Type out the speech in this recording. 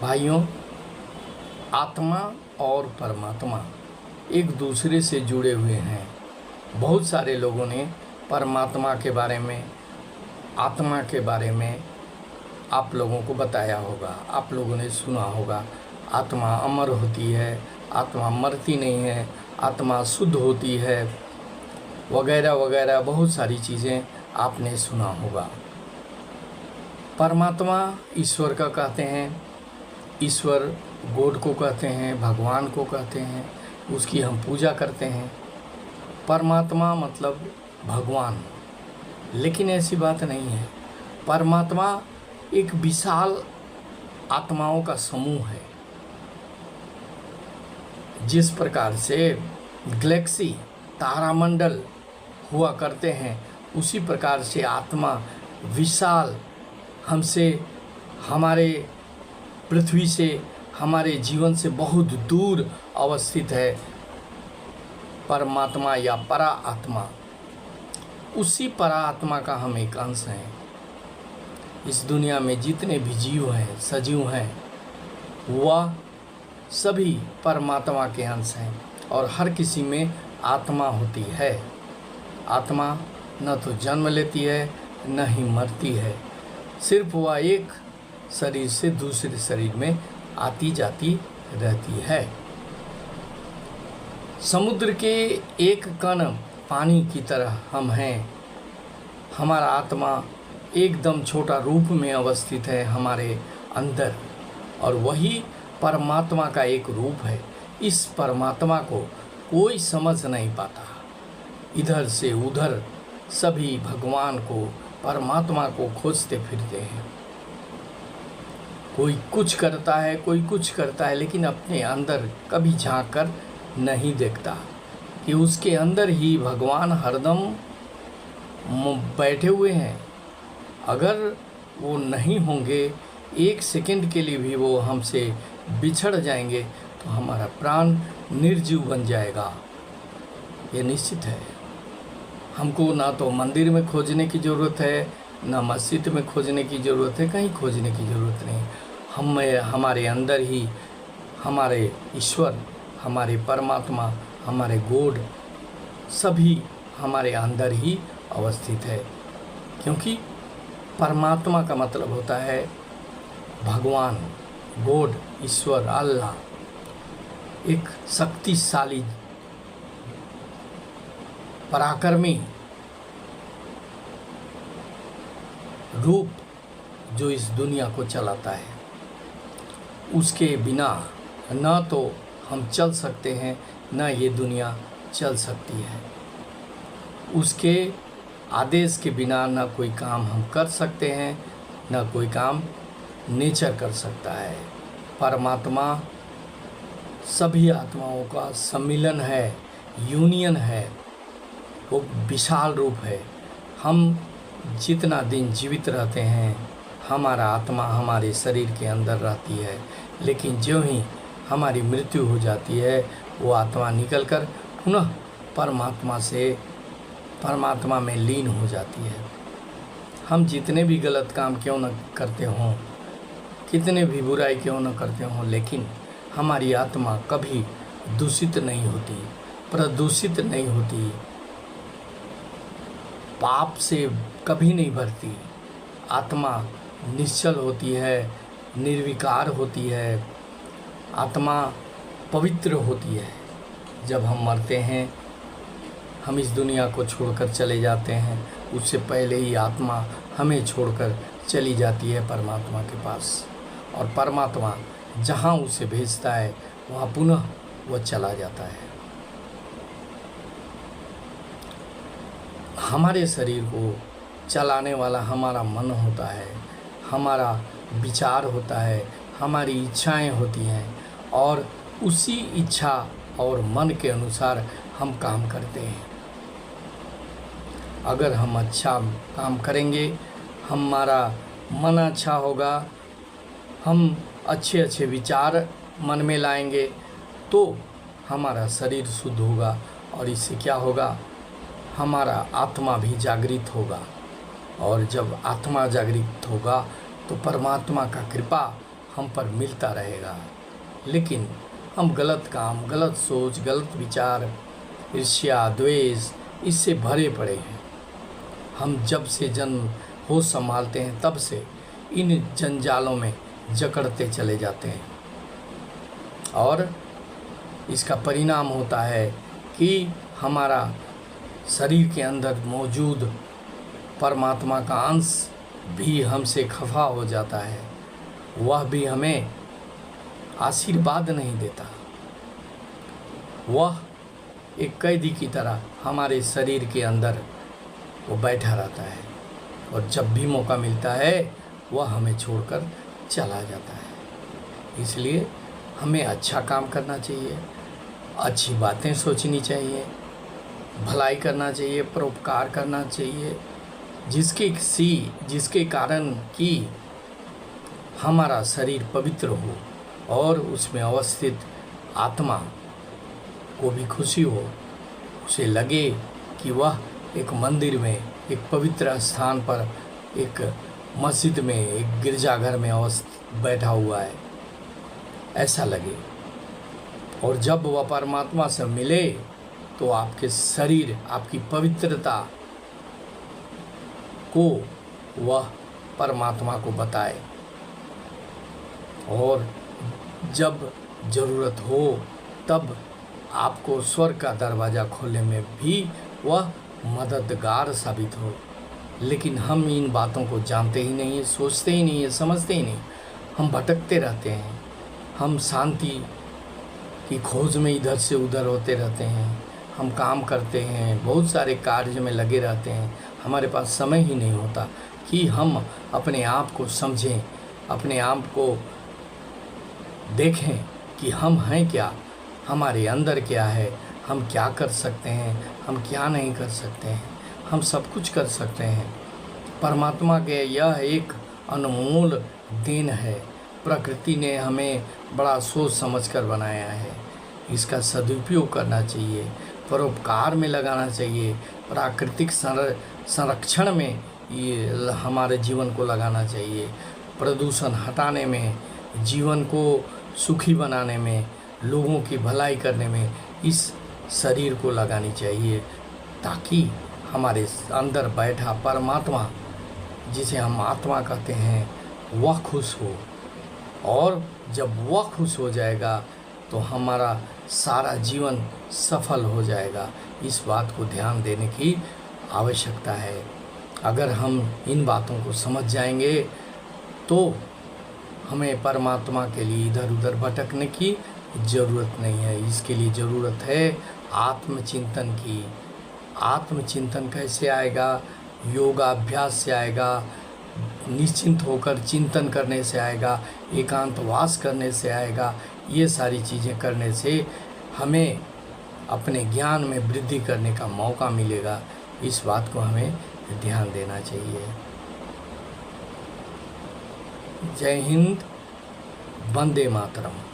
भाइयों, आत्मा और परमात्मा एक दूसरे से जुड़े हुए हैं। बहुत सारे लोगों ने परमात्मा के बारे में, आत्मा के बारे में आप लोगों को बताया होगा, आप लोगों ने सुना होगा। आत्मा अमर होती है, आत्मा मरती नहीं है, आत्मा शुद्ध होती है, वगैरह वगैरह बहुत सारी चीज़ें आपने सुना होगा। परमात्मा ईश्वर का कहते हैं, ईश्वर गॉड को कहते हैं, भगवान को कहते हैं, उसकी हम पूजा करते हैं। परमात्मा मतलब भगवान, लेकिन ऐसी बात नहीं है। परमात्मा एक विशाल आत्माओं का समूह है। जिस प्रकार से गैलेक्सी, तारामंडल हुआ करते हैं, उसी प्रकार से आत्मा विशाल, हमसे, हमारे पृथ्वी से, हमारे जीवन से बहुत दूर अवस्थित है परमात्मा या परा आत्मा। उसी परा आत्मा का हम एक अंश हैं। इस दुनिया में जितने भी जीव हैं, सजीव हैं, वह सभी परमात्मा के अंश हैं और हर किसी में आत्मा होती है। आत्मा न तो जन्म लेती है, न ही मरती है। सिर्फ वह एक शरीर से दूसरे शरीर में आती जाती रहती है। समुद्र के एक कण पानी की तरह हम हैं। हमारा आत्मा एकदम छोटा रूप में अवस्थित है हमारे अंदर, और वही परमात्मा का एक रूप है। इस परमात्मा को कोई समझ नहीं पाता। इधर से उधर सभी भगवान को, परमात्मा को खोजते फिरते हैं। कोई कुछ करता है, कोई कुछ करता है, लेकिन अपने अंदर कभी झांक कर नहीं देखता कि उसके अंदर ही भगवान हरदम बैठे हुए हैं। अगर वो नहीं होंगे, एक सेकंड के लिए भी वो हमसे बिछड़ जाएंगे, तो हमारा प्राण निर्जीव बन जाएगा। ये निश्चित है। हमको ना तो मंदिर में खोजने की ज़रूरत है, ना मस्जिद में खोजने की ज़रूरत है, कहीं खोजने की ज़रूरत नहीं। हमारे अंदर ही हमारे ईश्वर, हमारे परमात्मा, हमारे गॉड सभी हमारे अंदर ही अवस्थित है। क्योंकि परमात्मा का मतलब होता है भगवान, गॉड, ईश्वर, अल्लाह, एक शक्तिशाली, पराक्रमी रूप जो इस दुनिया को चलाता है। उसके बिना न तो हम चल सकते हैं, न ये दुनिया चल सकती है। उसके आदेश के बिना न कोई काम हम कर सकते हैं, न कोई काम नेचर कर सकता है। परमात्मा सभी आत्माओं का सम्मिलन है, यूनियन है। वो विशाल रूप है। हम जितना दिन जीवित रहते हैं, हमारा आत्मा हमारे शरीर के अंदर रहती है, लेकिन ज्यों ही हमारी मृत्यु हो जाती है, वो आत्मा निकलकर पुनः परमात्मा में लीन हो जाती है। हम जितने भी गलत काम क्यों न करते हों, कितने भी बुराई क्यों न करते हों, लेकिन हमारी आत्मा कभी दूषित नहीं होती, प्रदूषित नहीं होती, पाप से कभी नहीं भरती। आत्मा निश्चल होती है, निर्विकार होती है, आत्मा पवित्र होती है। जब हम मरते हैं, हम इस दुनिया को छोड़कर चले जाते हैं, उससे पहले ही आत्मा हमें छोड़कर चली जाती है परमात्मा के पास, और परमात्मा जहाँ उसे भेजता है वहाँ पुनः वह चला जाता है। हमारे शरीर को चलाने वाला हमारा मन होता है, हमारा विचार होता है, हमारी इच्छाएं होती हैं, और उसी इच्छा और मन के अनुसार हम काम करते हैं। अगर हम अच्छा काम करेंगे, हमारा मन अच्छा होगा, हम अच्छे अच्छे विचार मन में लाएंगे, तो हमारा शरीर शुद्ध होगा, और इससे क्या होगा, हमारा आत्मा भी जागृत होगा। और जब आत्मा जागृत होगा तो परमात्मा का कृपा हम पर मिलता रहेगा। लेकिन हम गलत काम, गलत सोच, गलत विचार, ईर्ष्या, द्वेष इससे भरे पड़े हैं। हम जब से जन्म होश संभालते हैं तब से इन जंजालों में जकड़ते चले जाते हैं और इसका परिणाम होता है कि हमारा शरीर के अंदर मौजूद परमात्मा का अंश भी हमसे खफा हो जाता है। वह भी हमें आशीर्वाद नहीं देता। वह एक कैदी की तरह हमारे शरीर के अंदर वो बैठा रहता है और जब भी मौका मिलता है वह हमें छोड़कर चला जाता है। इसलिए हमें अच्छा काम करना चाहिए, अच्छी बातें सोचनी चाहिए, भलाई करना चाहिए, परोपकार करना चाहिए, जिसके कारण कि हमारा शरीर पवित्र हो और उसमें अवस्थित आत्मा को भी खुशी हो। उसे लगे कि वह एक मंदिर में, एक पवित्र स्थान पर, एक मस्जिद में, एक गिरजाघर में बैठा हुआ है, ऐसा लगे। और जब वह परमात्मा से मिले तो आपके शरीर, आपकी पवित्रता को वह परमात्मा को बताए और जब ज़रूरत हो तब आपको स्वर्ग का दरवाज़ा खोलने में भी वह मददगार साबित हो। लेकिन हम इन बातों को जानते ही नहीं, सोचते ही नहीं, समझते ही नहीं। हम भटकते रहते हैं, हम शांति की खोज में इधर से उधर होते रहते हैं, हम काम करते हैं, बहुत सारे कार्य में लगे रहते हैं। हमारे पास समय ही नहीं होता कि हम अपने आप को समझें, अपने आप को देखें कि हम हैं क्या, हमारे अंदर क्या है, हम क्या कर सकते हैं, हम क्या नहीं कर सकते हैं। हम सब कुछ कर सकते हैं। परमात्मा के यह एक अनमोल देन है। प्रकृति ने हमें बड़ा सोच समझकर बनाया है। इसका सदुपयोग करना चाहिए, परोपकार में लगाना चाहिए, प्राकृतिक संरक्षण में ये हमारे जीवन को लगाना चाहिए, प्रदूषण हटाने में, जीवन को सुखी बनाने में, लोगों की भलाई करने में इस शरीर को लगानी चाहिए, ताकि हमारे अंदर बैठा परमात्मा, जिसे हम आत्मा कहते हैं, वह खुश हो। और जब वह खुश हो जाएगा तो हमारा सारा जीवन सफल हो जाएगा। इस बात को ध्यान देने की आवश्यकता है। अगर हम इन बातों को समझ जाएंगे तो हमें परमात्मा के लिए इधर उधर भटकने की ज़रूरत नहीं है। इसके लिए ज़रूरत है आत्मचिंतन की। आत्मचिंतन कैसे आएगा? योगाभ्यास से आएगा, निश्चिंत होकर चिंतन करने से आएगा, एकांतवास करने से आएगा। ये सारी चीज़ें करने से हमें अपने ज्ञान में वृद्धि करने का मौका मिलेगा। इस बात को हमें ध्यान देना चाहिए। जय हिंद, वंदे मातरम।